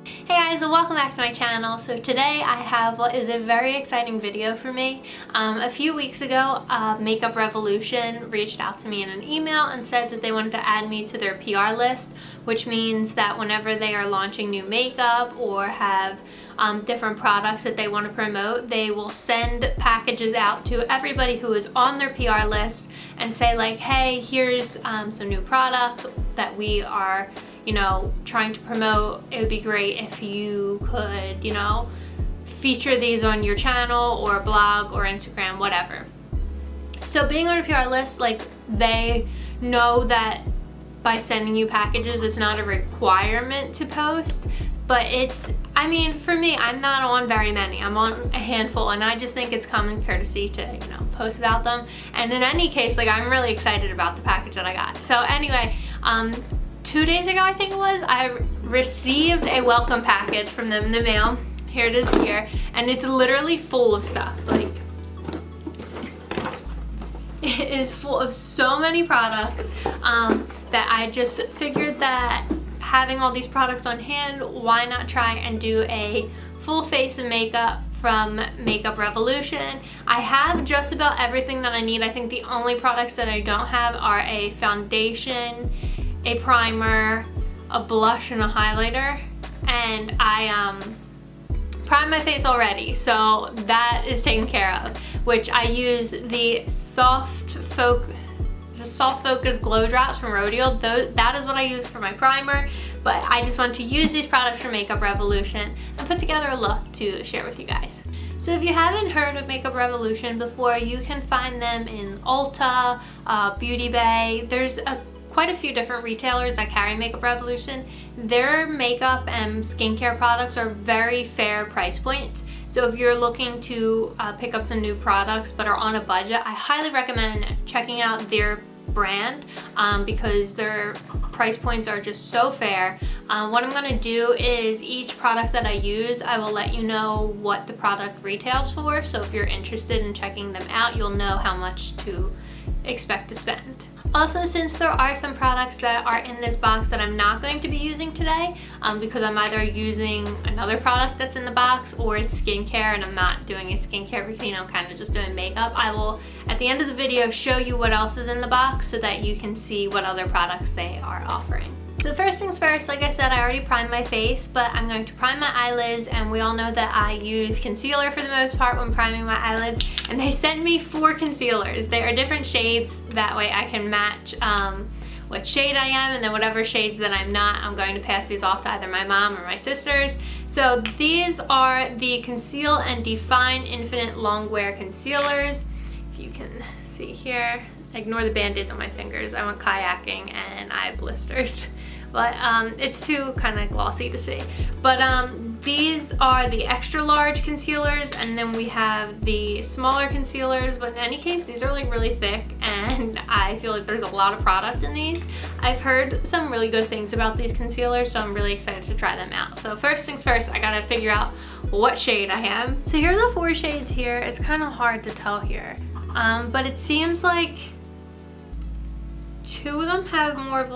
Hey guys, and welcome back to my channel. So today I have what is a very exciting video for me. A few weeks ago, Makeup Revolution reached out to me in an email and said that they wanted to add me to their PR list, which means that whenever they are launching new makeup or have different products that they want to promote, they will send packages out to everybody who is on their PR list and say like, hey, here's some new products that we are trying to promote. It would be great if you could, feature these on your channel or blog or Instagram, whatever. So being on a PR list, they know that by sending you packages, it's not a requirement to post, but for me, I'm not on very many. I'm on a handful, and I just think it's common courtesy to, post about them. And in any case, I'm really excited about the package that I got. So anyway, 2 days ago, I think it was, I received a welcome package from them in the mail. Here it is here, and it's literally full of stuff. It is full of so many products that I just figured that having all these products on hand, why not try and do a full face of makeup from Makeup Revolution. I have just about everything that I need. I think the only products that I don't have are a foundation, a primer, a blush, and a highlighter, and I primed my face already, so that is taken care of, which I use the Soft Focus Glow Drops from Rodeo. That is what I use for my primer, but I just want to use these products from Makeup Revolution and put together a look to share with you guys. So if you haven't heard of Makeup Revolution before, you can find them in Ulta, Beauty Bay. There's quite a few different retailers that carry Makeup Revolution. Their makeup and skincare products are very fair price points. So if you're looking to pick up some new products but are on a budget, I highly recommend checking out their brand because their price points are just so fair. What I'm going to do is each product that I use, I will let you know what the product retails for. So if you're interested in checking them out, you'll know how much to expect to spend. Also, since there are some products that are in this box that I'm not going to be using today because I'm either using another product that's in the box or it's skincare and I'm not doing a skincare routine, I'm kind of just doing makeup, I will, at the end of the video, show you what else is in the box so that you can see what other products they are offering. So first things first, like I said, I already primed my face, but I'm going to prime my eyelids, and we all know that I use concealer for the most part when priming my eyelids, and they sent me 4 concealers. They are different shades, that way I can match what shade I am, and then whatever shades that I'm not, I'm going to pass these off to either my mom or my sisters. So these are the Conceal and Define Infinite Longwear Concealers. If you can see here, ignore the band-aids on my fingers. I went kayaking and I blistered. But it's too kind of glossy to see. But these are the extra large concealers, and then we have the smaller concealers. But in any case, these are really thick, and I feel like there's a lot of product in these. I've heard some really good things about these concealers, so I'm really excited to try them out. So first things first, I gotta figure out what shade I am. So here are the 4 shades here. It's kind of hard to tell here, but it seems like 2 of them have more of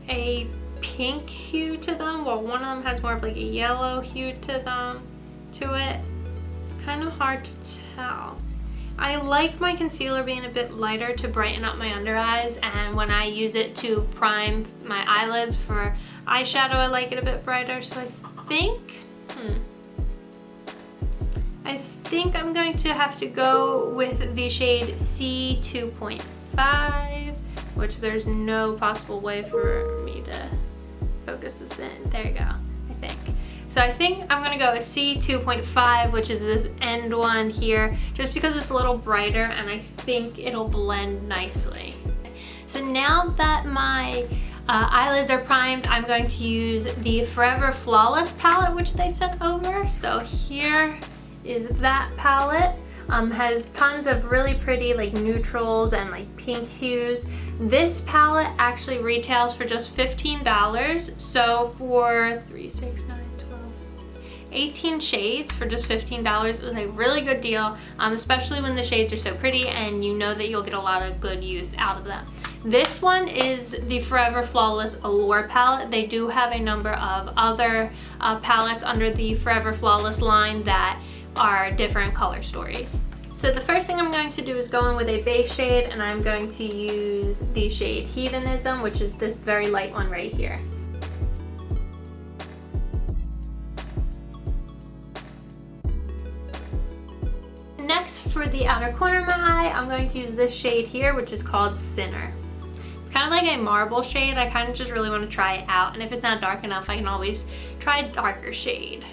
a pink hue to them, while one of them has more of a yellow hue to it. It's kind of hard to tell. I like my concealer being a bit lighter to brighten up my under eyes, and when I use it to prime my eyelids for eyeshadow, I like it a bit brighter. So I think I'm going to have to go with the shade C2.5, which there's no possible way for me to focus this in. There you go, I think. So I think I'm gonna go with C2.5, which is this end one here, just because it's a little brighter and I think it'll blend nicely. So now that my eyelids are primed, I'm going to use the Forever Flawless palette, which they sent over. So here is that palette. Has tons of really pretty neutrals and pink hues. This palette actually retails for just $15. So for 3, 6, 9, 12, 18 shades for just $15 is a really good deal, especially when the shades are so pretty and you know that you'll get a lot of good use out of them. This one is the Forever Flawless Allure palette. They do have a number of other palettes under the Forever Flawless line that are different color stories. So the first thing I'm going to do is go in with a base shade, and I'm going to use the shade Hedonism, which is this very light one right here. Next, for the outer corner of my eye, I'm going to use this shade here, which is called Sinner. It's kind of like a marble shade. I kind of just really want to try it out, and if it's not dark enough, I can always try a darker shade.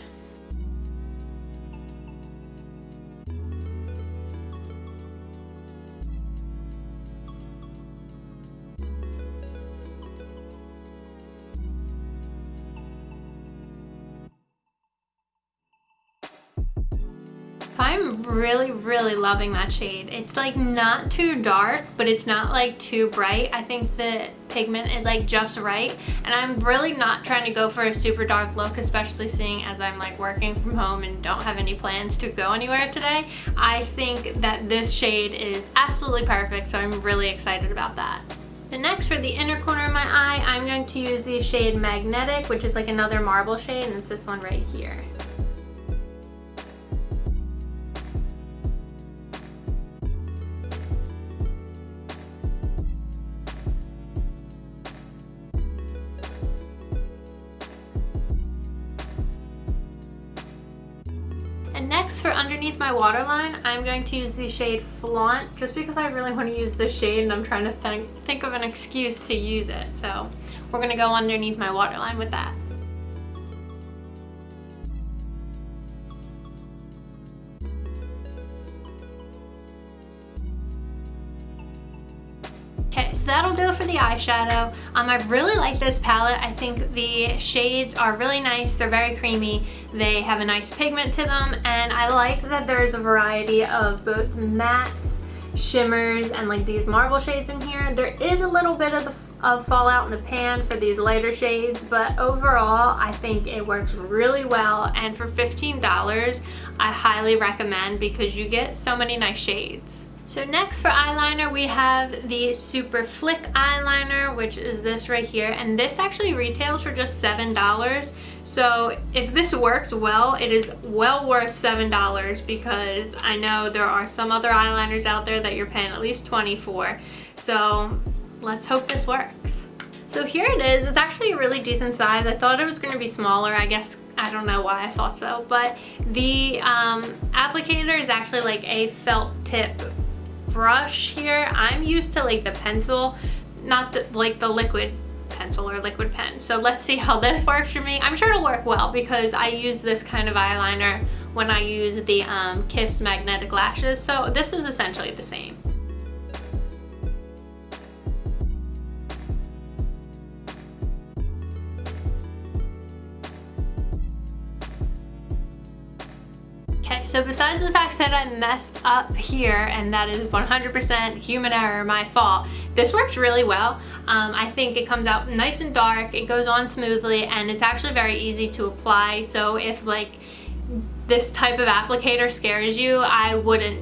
I'm really loving that shade. It's like not too dark, but it's not like too bright. I think the pigment is like just right, and I'm really not trying to go for a super dark look, especially seeing as I'm like working from home and don't have any plans to go anywhere today. I think that this shade is absolutely perfect, so I'm really excited about that. So next, for the inner corner of my eye, I'm going to use the shade Magnetic, which is like another marble shade, and it's this one right here. And next, for underneath my waterline, I'm going to use the shade Flaunt, just because I really want to use this shade and I'm trying to think of an excuse to use it. So we're going to go underneath my waterline with that. Okay, so that'll do it for the eyeshadow. I really like this palette. I think the shades are really nice. They're very creamy. They have a nice pigment to them, and I like that there's a variety of both mattes, shimmers, and like these marble shades in here. There is a little bit of fallout in the pan for these lighter shades, but overall I think it works really well, and for $15 I highly recommend because you get so many nice shades. So next, for eyeliner, we have the Super Flick eyeliner, which is this right here, and this actually retails for just $7. So if this works well, it is well worth $7, because I know there are some other eyeliners out there that you're paying at least $20 for. So let's hope this works. So here it is. It's actually a really decent size. I thought it was going to be smaller. I guess, I don't know why I thought so, but the applicator is actually like a felt tip brush here. I'm used to like the pencil, not like the liquid pencil or liquid pen. So let's see how this works for me. I'm sure it'll work well because I use this kind of eyeliner when I use the Kiss magnetic lashes. So this is essentially the same. Okay, so besides the fact that I messed up here, and that is 100% human error, my fault, this works really well. I think it comes out nice and dark, it goes on smoothly, and it's actually very easy to apply. So if like this type of applicator scares you, I wouldn't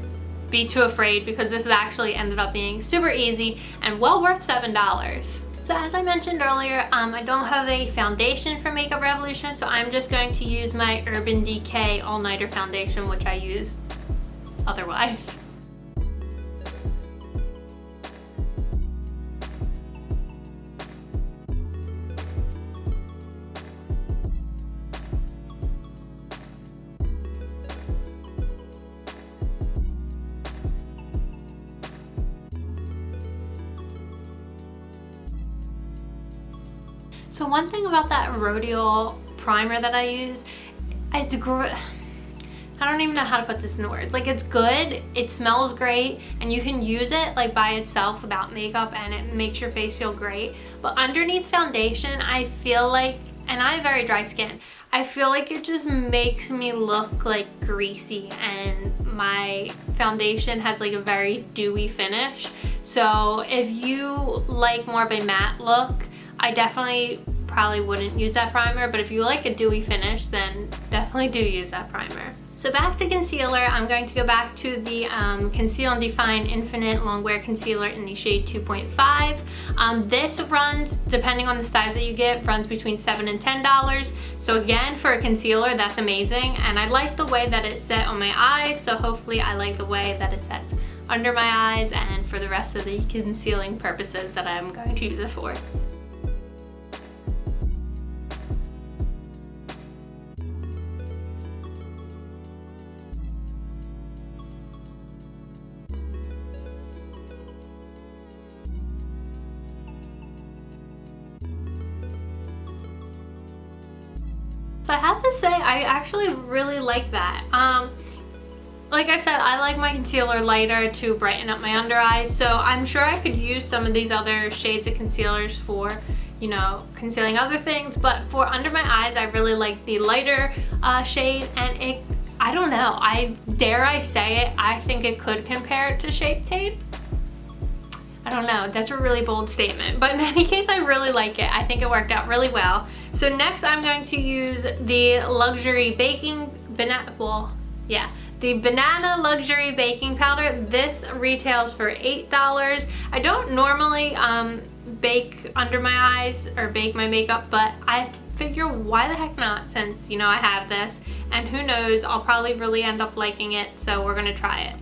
be too afraid, because this actually ended up being super easy and well worth $7. So as I mentioned earlier, I don't have a foundation for Makeup Revolution, so I'm just going to use my Urban Decay All Nighter Foundation, which I use otherwise. So one thing about that Rodial primer that I use, it's great. I don't even know how to put this in words. Like, it's good, it smells great, and you can use it like by itself without makeup, and it makes your face feel great. But underneath foundation, I feel like, and I have very dry skin, I feel like it just makes me look like greasy, and my foundation has like a very dewy finish. So if you like more of a matte look, I definitely probably wouldn't use that primer, but if you like a dewy finish, then definitely do use that primer. So back to concealer, I'm going to go back to the Conceal and Define Infinite Longwear Concealer in the shade 2.5. This runs, depending on the size that you get, runs between $7 and $10. So again, for a concealer, that's amazing. And I like the way that it's set on my eyes, so hopefully I like the way that it sets under my eyes and for the rest of the concealing purposes that I'm going to use it for. So I have to say, I actually really like that. Like I said, I like my concealer lighter to brighten up my under eyes, so I'm sure I could use some of these other shades of concealers for, you know, concealing other things, but for under my eyes, I really like the lighter shade, and I don't know, dare I say it, I think it could compare it to Shape Tape. I don't know, that's a really bold statement, but in any case, I really like it. I think it worked out really well. So next, I'm going to use the Luxury the Banana Luxury Baking Powder. This retails for $8. I don't normally bake under my eyes or bake my makeup, but I figure why the heck not, since, you know, I have this, and who knows, I'll probably really end up liking it, so we're gonna try it.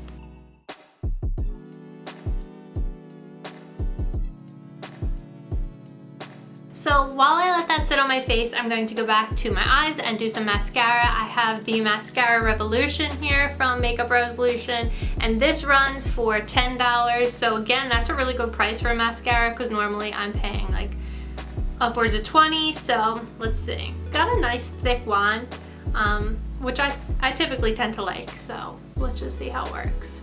So while I let that sit on my face, I'm going to go back to my eyes and do some mascara. I have the Mascara Revolution here from Makeup Revolution, and this runs for $10. So again, that's a really good price for a mascara, because normally I'm paying like upwards of $20. So let's see. Got a nice thick wand, which I typically tend to like. So let's just see how it works.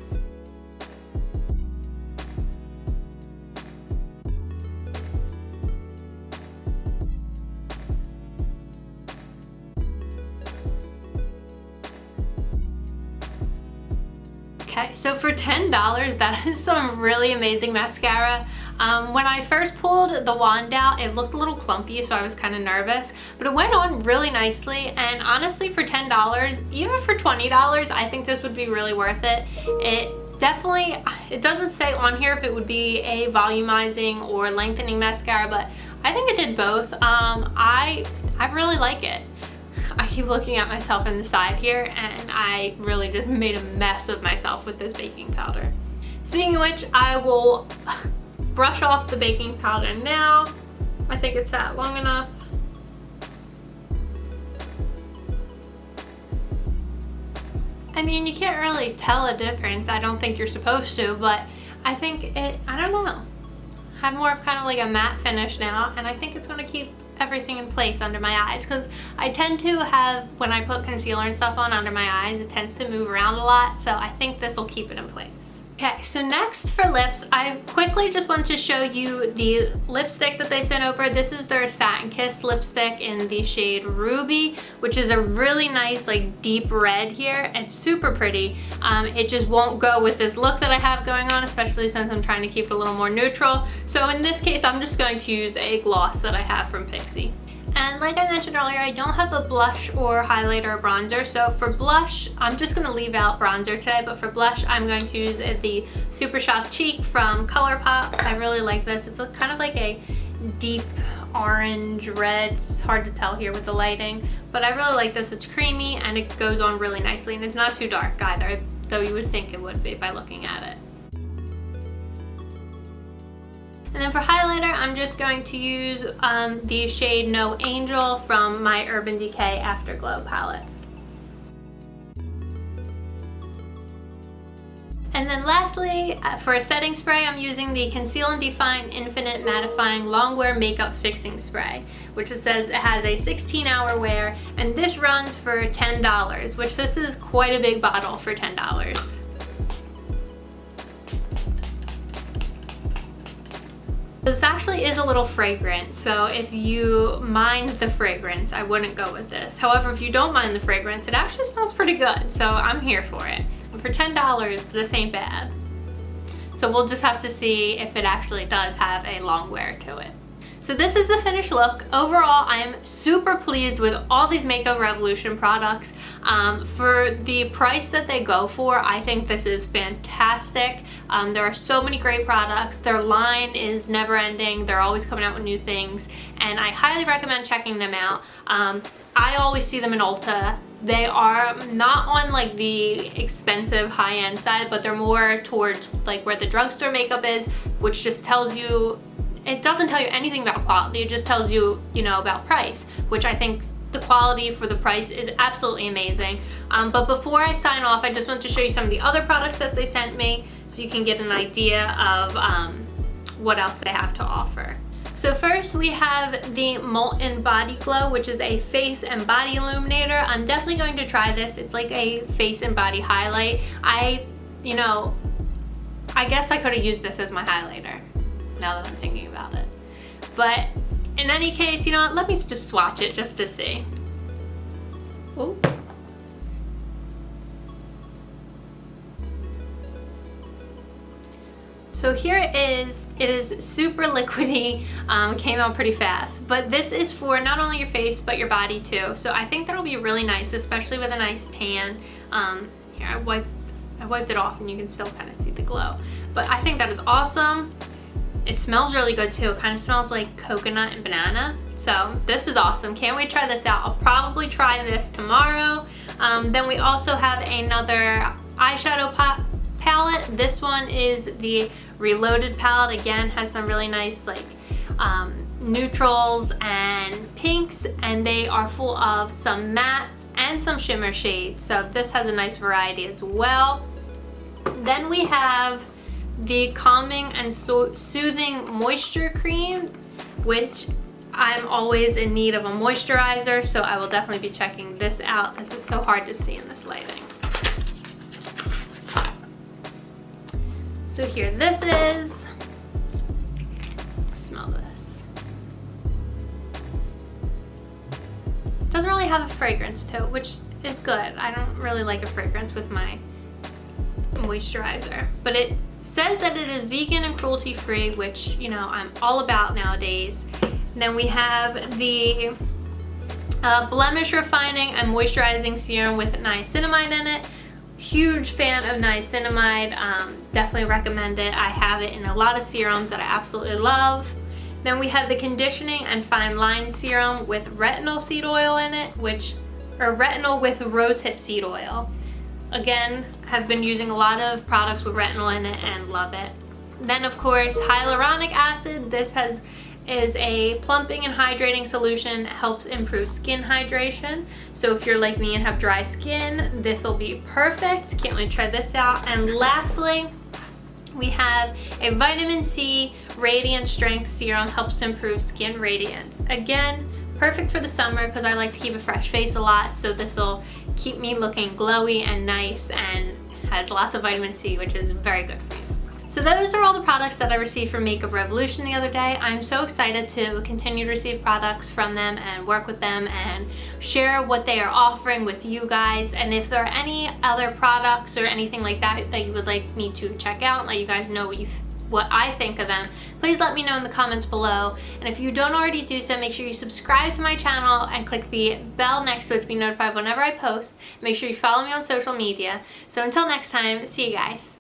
Okay, so for $10, that is some really amazing mascara. When I first pulled the wand out, it looked a little clumpy, so I was kind of nervous, but it went on really nicely, and honestly, for $10, even for $20, I think this would be really worth it. It doesn't say on here if it would be a volumizing or lengthening mascara, but I think it did both. I really like it. I keep looking at myself in the side here, and I really just made a mess of myself with this baking powder. Speaking of which, I will brush off the baking powder now. I think it's sat long enough. I mean, you can't really tell a difference. I don't think you're supposed to, but I think I don't know. I have more of kind of like a matte finish now, and I think it's gonna keep everything in place under my eyes, because I tend to have, when I put concealer and stuff on under my eyes, it tends to move around a lot, so I think this will keep it in place. Okay, so next for lips, I quickly just want to show you the lipstick that they sent over. This is their Satin Kiss lipstick in the shade Ruby, which is a really nice, like, deep red here. It's super pretty. It just won't go with this look that I have going on, especially since I'm trying to keep it a little more neutral. So in this case, I'm just going to use a gloss that I have from Pixi. And like I mentioned earlier, I don't have a blush or highlighter or bronzer. So for blush, I'm just going to leave out bronzer today. But for blush, I'm going to use the Super Shock Cheek from ColourPop. I really like this. It's kind of like a deep orange red. It's hard to tell here with the lighting. But I really like this. It's creamy and it goes on really nicely. And it's not too dark either, though you would think it would be by looking at it. And then for highlighter, I'm just going to use the shade No Angel from my Urban Decay Afterglow palette. And then lastly, for a setting spray, I'm using the Conceal and Define Infinite Mattifying Longwear Makeup Fixing Spray, which it says it has a 16-hour wear, and this runs for $10, which this is quite a big bottle for $10. This actually is a little fragrant, so if you mind the fragrance, I wouldn't go with this. However, if you don't mind the fragrance, it actually smells pretty good, so I'm here for it. And for $10, this ain't bad. So we'll just have to see if it actually does have a long wear to it. So this is the finished look. Overall, I am super pleased with all these Makeup Revolution products. For the price that they go for, I think this is fantastic. There are so many great products. Their line is never ending. They're always coming out with new things, and I highly recommend checking them out. I always see them in Ulta. They are not on like the expensive high-end side, but they're more towards like where the drugstore makeup is, which just tells you, it doesn't tell you anything about quality, it just tells you, you know, about price, which I think the quality for the price is absolutely amazing. But before I sign off, I just want to show you some of the other products that they sent me so you can get an idea of what else they have to offer. So first we have the Molten Body Glow, which is a face and body illuminator. I'm definitely going to try this. It's like a face and body highlight. I guess I could have used this as my highlighter, now that I'm thinking about it. But in any case, you know what, let me just swatch it just to see. Ooh. So here it is. It is super liquidy, came out pretty fast, but this is for not only your face but your body too. So I think that'll be really nice, especially with a nice tan. Here, I wiped it off and you can still kind of see the glow, but I think that is awesome. It smells really good too. It kind of smells like coconut and banana. So this is awesome. Can't wait to try this out. I'll probably try this tomorrow. Then we also have another eyeshadow palette. This one is the Reloaded palette. Again, has some really nice like neutrals and pinks, and they are full of some mattes and some shimmer shades. So this has a nice variety as well. Then we have the Calming and Soothing Moisture Cream, which I'm always in need of a moisturizer, so I will definitely be checking this out. This is so hard to see in this lighting. So here this is. Smell this. It doesn't really have a fragrance to it, which is good. I don't really like a fragrance with my moisturizer, but it says that it is vegan and cruelty free, which, you know, I'm all about nowadays. And then we have the blemish refining and moisturizing serum with niacinamide in it. Huge fan of niacinamide, definitely recommend it. I have it in a lot of serums that I absolutely love. Then we have the conditioning and fine line serum with retinol seed oil in it, or retinol with rosehip seed oil. Again, have been using a lot of products with retinol in it and love it. Then of course, hyaluronic acid. This is a plumping and hydrating solution. It helps improve skin hydration. So if you're like me and have dry skin, this will be perfect. Can't wait to try this out. And lastly, we have a vitamin C Radiant Strength Serum. Helps to improve skin radiance. Again, perfect for the summer because I like to keep a fresh face a lot. So this will keep me looking glowy and nice, and has lots of vitamin C, which is very good for you. So those are all the products that I received from Makeup Revolution the other day. I'm so excited to continue to receive products from them and work with them and share what they are offering with you guys. And if there are any other products or anything like that that you would like me to check out and let you guys know what I think of them, please let me know in the comments below. And if you don't already do so, make sure you subscribe to my channel and click the bell next to it to be notified whenever I post. Make sure you follow me on social media. So until next time, see you guys.